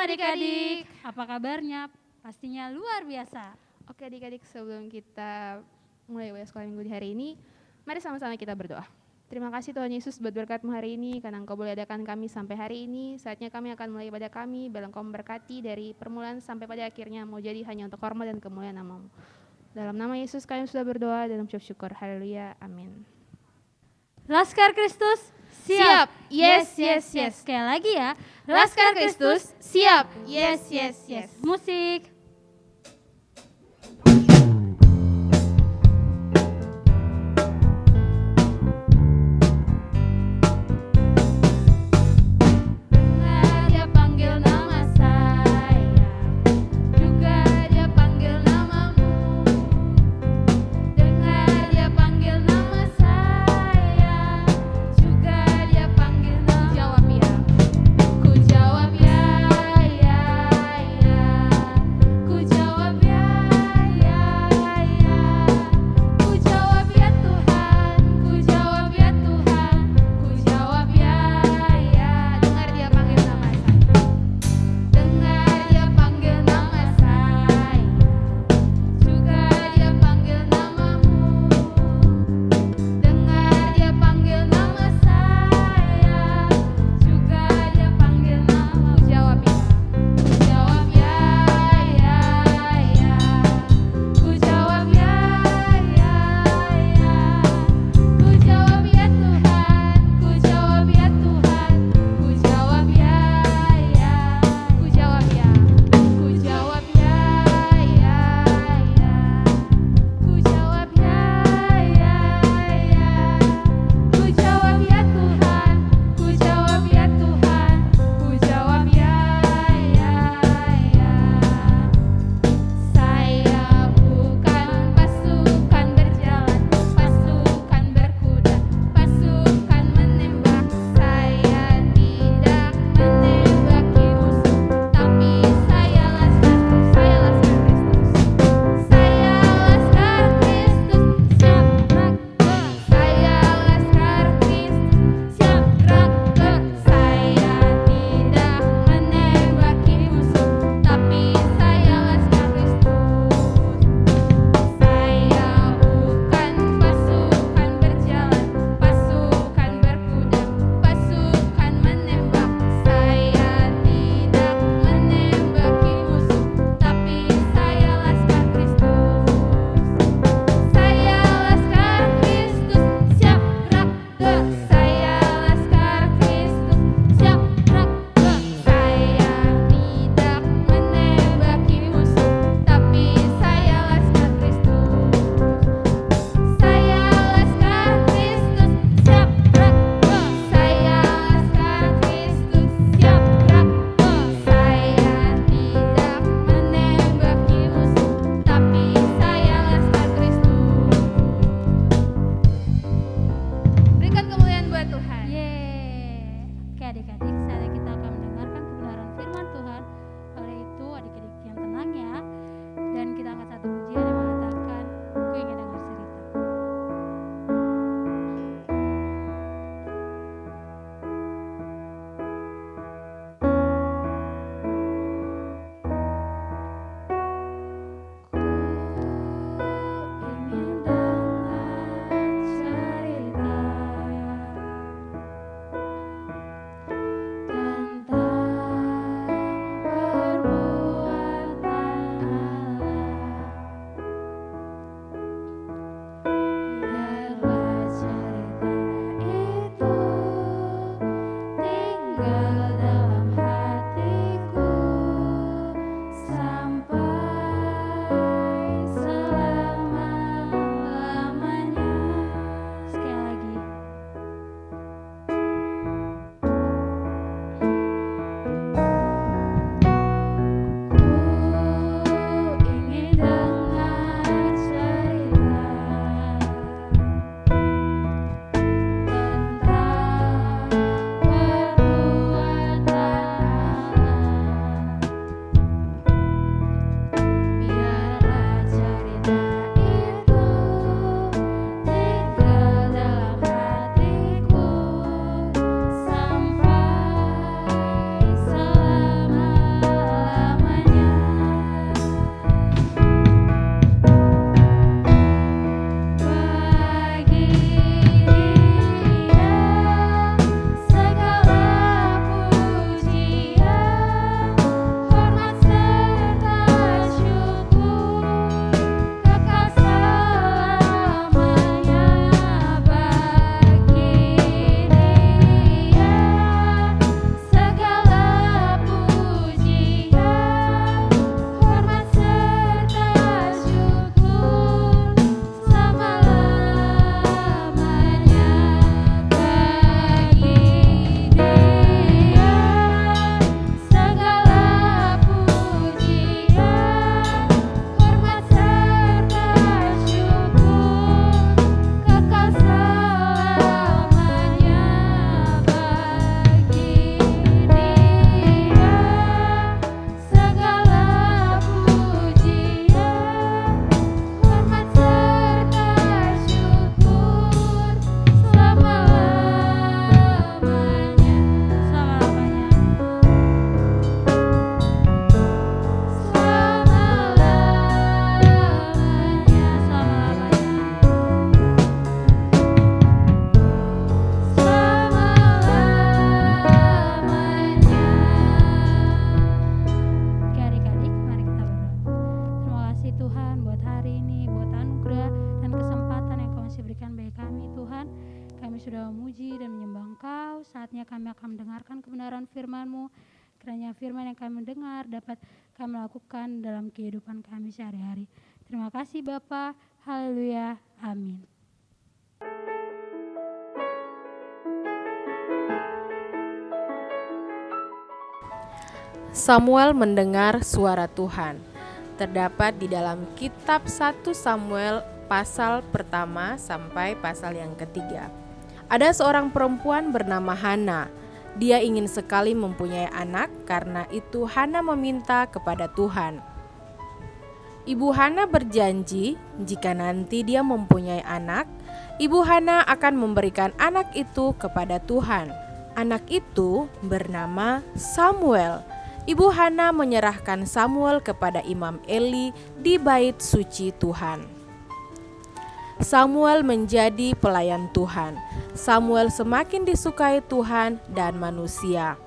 adik-adik, apa kabarnya? Pastinya luar biasa. Oke adik-adik, sebelum kita mulai UAS sekolah minggu di hari ini, mari sama-sama kita berdoa. Terima kasih Tuhan Yesus buat berkat-Mu hari ini, karena Engkau boleh adakan kami sampai hari ini. Saatnya kami akan mulai ibadah kami, biar Engkau memberkati dari permulaan sampai pada akhirnya, mau jadi hanya untuk hormat dan kemuliaan nama-Mu. Dalam nama Yesus kami sudah berdoa dan mengucap syukur. Haleluya, amin. Laskar Kristus, Siap. Yes, yes, yes. Sekali lagi ya. Laskar Kristus, siap. Yes, yes, yes. Musik. Dia panggil nama saya, juga dia panggil namamu. Dengar dia panggil nama saya, juga dia panggil nama. Jawab ya, ku jawab ya, ya, ya. Tuhan buat hari ini, buat anugerah dan kesempatan yang Kau masih berikan bagi kami Tuhan. Kami sudah memuji dan menyembah Engkau. Saatnya kami akan mendengarkan kebenaran firman-Mu. Kiranya firman yang kami dengar dapat kami lakukan dalam kehidupan kami sehari-hari. Terima kasih Bapa. Haleluya. Amin. Samuel mendengar suara Tuhan. Terdapat di dalam kitab 1 Samuel pasal pertama sampai pasal yang ketiga. Ada seorang perempuan bernama Hana. Dia ingin sekali mempunyai anak, karena itu Hana meminta kepada Tuhan. Ibu Hana berjanji jika nanti dia mempunyai anak, Ibu Hana akan memberikan anak itu kepada Tuhan. Anak itu bernama Samuel. Ibu Hana menyerahkan Samuel kepada Imam Eli di bait suci Tuhan. Samuel menjadi pelayan Tuhan. Samuel semakin disukai Tuhan dan manusia.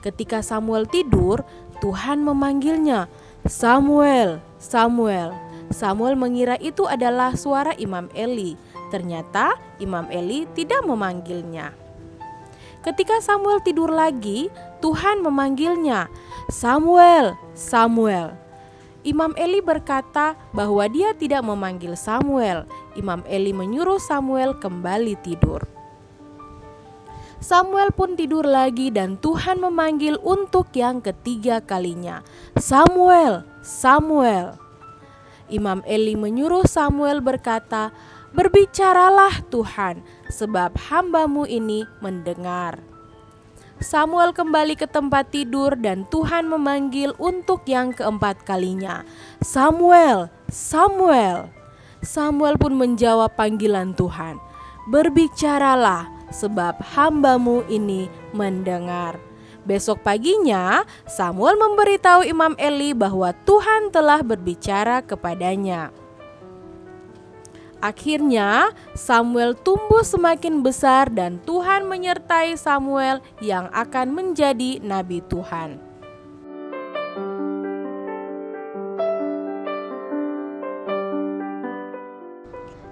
Ketika Samuel tidur, Tuhan memanggilnya, "Samuel, Samuel." Samuel mengira itu adalah suara Imam Eli. Ternyata Imam Eli tidak memanggilnya. Ketika Samuel tidur lagi, Tuhan memanggilnya, "Samuel, Samuel." Imam Eli berkata bahwa dia tidak memanggil Samuel. Imam Eli menyuruh Samuel kembali tidur. Samuel pun tidur lagi dan Tuhan memanggil untuk yang ketiga kalinya, "Samuel, Samuel." Imam Eli menyuruh Samuel berkata, "Berbicaralah Tuhan, sebab hamba-Mu ini mendengar." Samuel kembali ke tempat tidur dan Tuhan memanggil untuk yang keempat kalinya, "Samuel, Samuel." Samuel pun menjawab panggilan Tuhan, "Berbicaralah, sebab hamba-Mu ini mendengar." Besok paginya, Samuel memberitahu Imam Eli bahwa Tuhan telah berbicara kepadanya. Akhirnya Samuel tumbuh semakin besar dan Tuhan menyertai Samuel yang akan menjadi nabi Tuhan.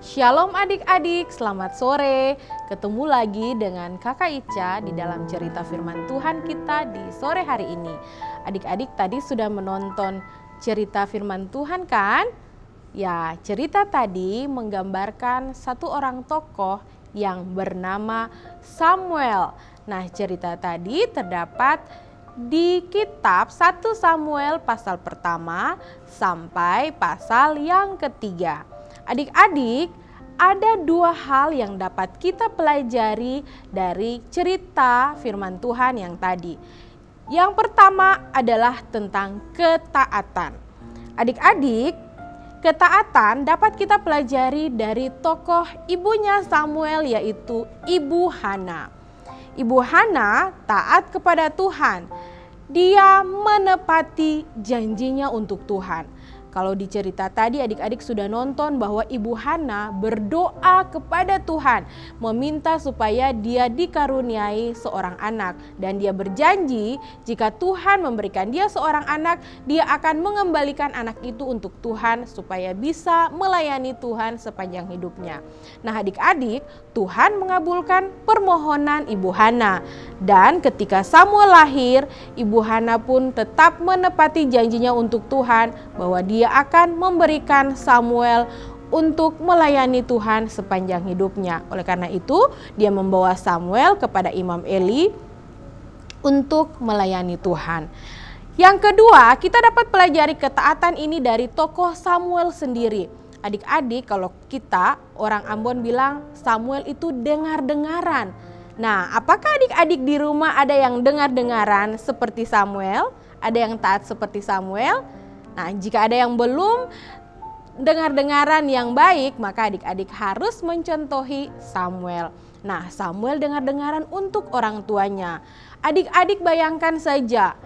Shalom adik-adik, selamat sore. Ketemu lagi dengan Kakak Ica di dalam cerita firman Tuhan kita di sore hari ini. Adik-adik tadi sudah menonton cerita firman Tuhan kan? Ya, cerita tadi menggambarkan satu orang tokoh yang bernama Samuel. Nah, cerita tadi terdapat di kitab 1 Samuel pasal pertama sampai pasal yang ketiga. Adik-adik, ada dua hal yang dapat kita pelajari dari cerita firman Tuhan yang tadi. Yang pertama adalah tentang ketaatan. Adik-adik, ketaatan dapat kita pelajari dari tokoh ibunya Samuel, yaitu Ibu Hana. Ibu Hana taat kepada Tuhan. Dia menepati janjinya untuk Tuhan. Kalau di cerita tadi adik-adik sudah nonton bahwa Ibu Hana berdoa kepada Tuhan, meminta supaya dia dikaruniai seorang anak. Dan dia berjanji jika Tuhan memberikan dia seorang anak, dia akan mengembalikan anak itu untuk Tuhan supaya bisa melayani Tuhan sepanjang hidupnya. Nah adik-adik, Tuhan mengabulkan permohonan Ibu Hana. Dan ketika Samuel lahir, Ibu Hana pun tetap menepati janjinya untuk Tuhan bahwa dia akan memberikan Samuel untuk melayani Tuhan sepanjang hidupnya. Oleh karena itu, dia membawa Samuel kepada Imam Eli untuk melayani Tuhan. Yang kedua, kita dapat pelajari ketaatan ini dari tokoh Samuel sendiri. Adik-adik, kalau kita orang Ambon bilang Samuel itu dengar-dengaran. Nah, apakah adik-adik di rumah ada yang dengar-dengaran seperti Samuel? Ada yang taat seperti Samuel? Nah, jika ada yang belum dengar-dengaran yang baik, maka adik-adik harus mencontohi Samuel. Nah, Samuel dengar-dengaran untuk orang tuanya. Adik-adik bayangkan saja,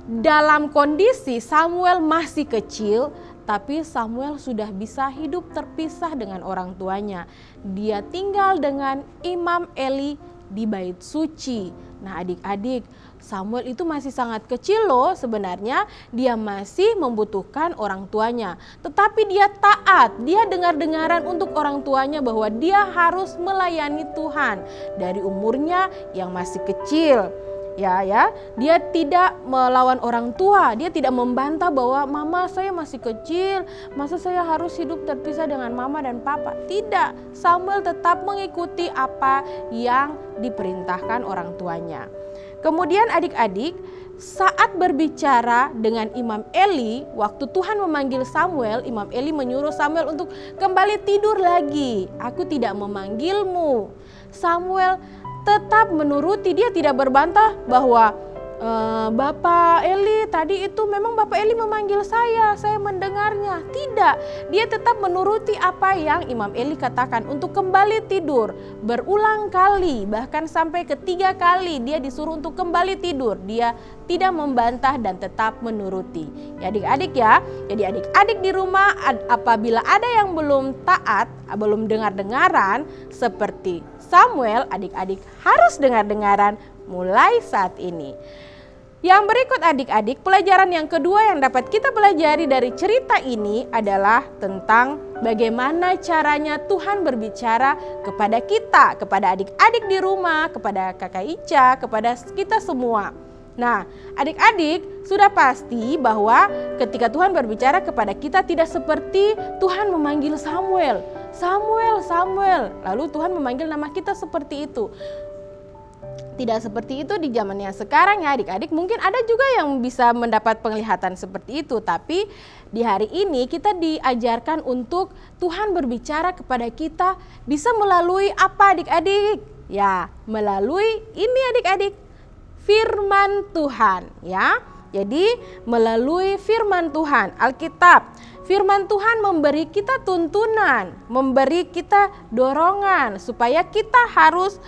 dalam kondisi Samuel masih kecil, tapi Samuel sudah bisa hidup terpisah dengan orang tuanya. Dia tinggal dengan Imam Eli di bait suci. Nah adik-adik, Samuel itu masih sangat kecil loh sebenarnya, dia masih membutuhkan orang tuanya. Tetapi dia taat, dia dengar-dengaran untuk orang tuanya bahwa dia harus melayani Tuhan dari umurnya yang masih kecil. Dia tidak melawan orang tua, dia tidak membantah bahwa mama saya masih kecil, masa saya harus hidup terpisah dengan mama dan papa. Tidak, Samuel tetap mengikuti apa yang diperintahkan orang tuanya. Kemudian adik-adik, saat berbicara dengan Imam Eli, waktu Tuhan memanggil Samuel, Imam Eli menyuruh Samuel untuk kembali tidur lagi. Aku tidak memanggilmu. Samuel tetap menuruti, dia tidak berbantah bahwa Bapak Eli tadi itu memang Bapak Eli memanggil saya mendengarnya. Tidak, dia tetap menuruti apa yang Imam Eli katakan untuk kembali tidur. Berulang kali, bahkan sampai ketiga kali dia disuruh untuk kembali tidur. Dia tidak membantah dan tetap menuruti. Ya adik-adik ya, jadi adik-adik di rumah apabila ada yang belum taat, belum dengar-dengaran seperti Samuel, adik-adik harus dengar-dengaran mulai saat ini. Yang berikut adik-adik, pelajaran yang kedua yang dapat kita pelajari dari cerita ini adalah tentang bagaimana caranya Tuhan berbicara kepada kita, kepada adik-adik di rumah, kepada Kakak Ica, kepada kita semua. Nah, adik-adik sudah pasti bahwa ketika Tuhan berbicara kepada kita tidak seperti Tuhan memanggil Samuel. Samuel, Samuel. Lalu Tuhan memanggil nama kita seperti itu. Tidak seperti itu di zaman yang sekarang ya adik-adik. Mungkin ada juga yang bisa mendapat penglihatan seperti itu. Tapi di hari ini kita diajarkan untuk Tuhan berbicara kepada kita bisa melalui apa adik-adik? Ya, melalui ini adik-adik, firman Tuhan ya. Jadi melalui firman Tuhan, Alkitab. Firman Tuhan memberi kita tuntunan, memberi kita dorongan supaya kita harus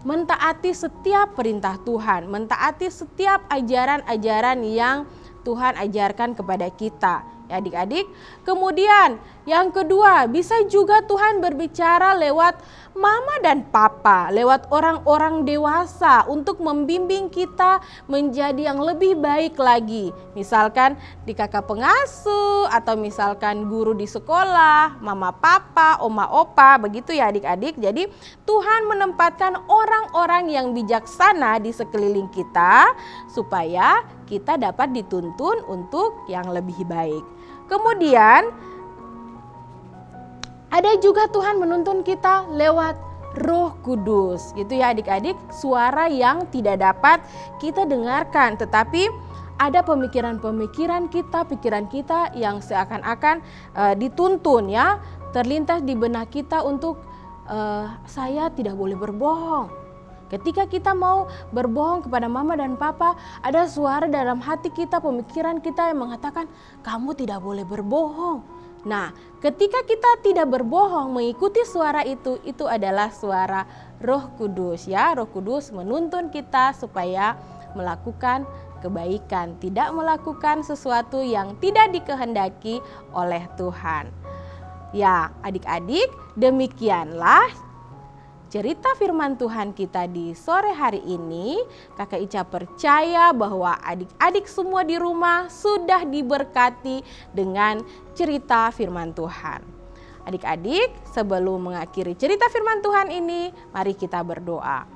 mentaati setiap perintah Tuhan, mentaati setiap ajaran-ajaran yang Tuhan ajarkan kepada kita. Ya adik-adik. Kemudian yang kedua, bisa juga Tuhan berbicara lewat mama dan papa, lewat orang-orang dewasa untuk membimbing kita menjadi yang lebih baik lagi. Misalkan di kakak pengasuh atau misalkan guru di sekolah, mama papa, oma opa, begitu ya adik-adik. Jadi Tuhan menempatkan orang-orang yang bijaksana di sekeliling kita supaya kita dapat dituntun untuk yang lebih baik. Kemudian ada juga Tuhan menuntun kita lewat Roh Kudus, gitu ya adik-adik, suara yang tidak dapat kita dengarkan, tetapi ada pemikiran-pemikiran kita, pikiran kita yang seakan-akan dituntun ya, terlintas di benak kita untuk saya tidak boleh berbohong. Ketika kita mau berbohong kepada mama dan papa, ada suara dalam hati kita, pemikiran kita yang mengatakan kamu tidak boleh berbohong. Nah, ketika kita tidak berbohong mengikuti suara itu adalah suara Roh Kudus ya. Roh Kudus menuntun kita supaya melakukan kebaikan, tidak melakukan sesuatu yang tidak dikehendaki oleh Tuhan. Ya, adik-adik, demikianlah cerita firman Tuhan kita di sore hari ini. Kakak Ica percaya bahwa adik-adik semua di rumah sudah diberkati dengan cerita firman Tuhan. Adik-adik, sebelum mengakhiri cerita firman Tuhan ini, mari kita berdoa.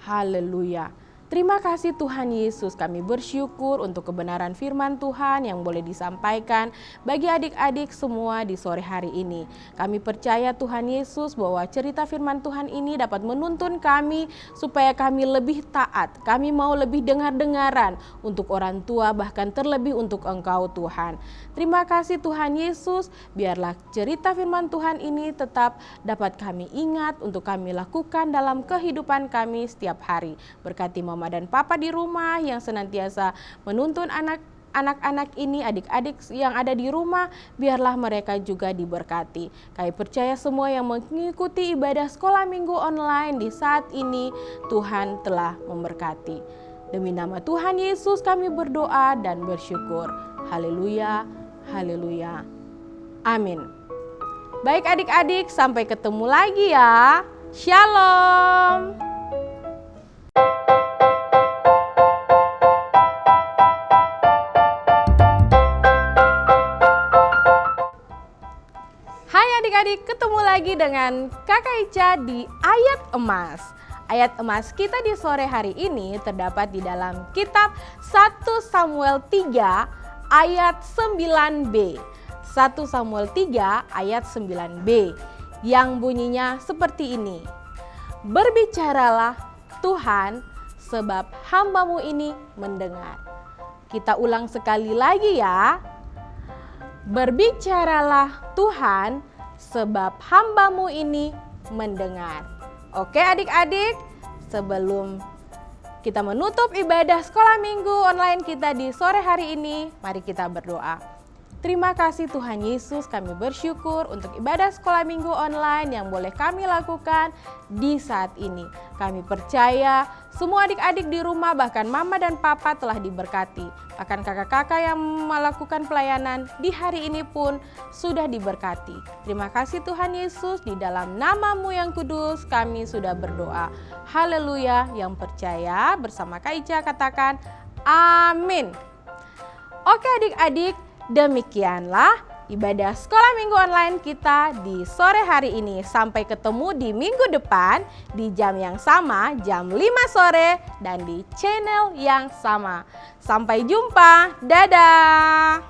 Haleluya. Terima kasih Tuhan Yesus, kami bersyukur untuk kebenaran firman Tuhan yang boleh disampaikan bagi adik-adik semua di sore hari ini. Kami percaya Tuhan Yesus bahwa cerita firman Tuhan ini dapat menuntun kami supaya kami lebih taat. Kami mau lebih dengar-dengaran untuk orang tua, bahkan terlebih untuk Engkau Tuhan. Terima kasih Tuhan Yesus, biarlah cerita firman Tuhan ini tetap dapat kami ingat untuk kami lakukan dalam kehidupan kami setiap hari. Berkati Mama dan Papa di rumah yang senantiasa menuntun anak-anak ini, adik-adik yang ada di rumah, biarlah mereka juga diberkati. Kami percaya semua yang mengikuti ibadah sekolah minggu online di saat ini, Tuhan telah memberkati. Demi nama Tuhan Yesus kami berdoa dan bersyukur. Haleluya, haleluya. Amin. Baik adik-adik, sampai ketemu lagi ya. Shalom. adik-adik, ketemu lagi dengan Kakak Ica di Ayat Emas. Ayat emas kita di sore hari ini terdapat di dalam kitab 1 Samuel 3 ayat 9b. 1 Samuel 3 ayat 9b yang bunyinya seperti ini. Berbicaralah Tuhan sebab hamba-Mu ini mendengar. Kita ulang sekali lagi ya. Berbicaralah Tuhan sebab hamba-Mu ini mendengar. Oke adik-adik, sebelum kita menutup ibadah sekolah minggu online kita di sore hari ini, mari kita berdoa. Terima kasih Tuhan Yesus, kami bersyukur untuk ibadah sekolah minggu online yang boleh kami lakukan di saat ini. Kami percaya semua adik-adik di rumah, bahkan mama dan papa telah diberkati. Bahkan kakak-kakak yang melakukan pelayanan di hari ini pun sudah diberkati. Terima kasih Tuhan Yesus, di dalam nama-Mu yang kudus kami sudah berdoa. Haleluya, yang percaya bersama Kak Ica katakan amin. Oke adik-adik, demikianlah ibadah sekolah minggu online kita di sore hari ini. Sampai ketemu di minggu depan di jam yang sama, jam 5 sore dan di channel yang sama. Sampai jumpa, dadah.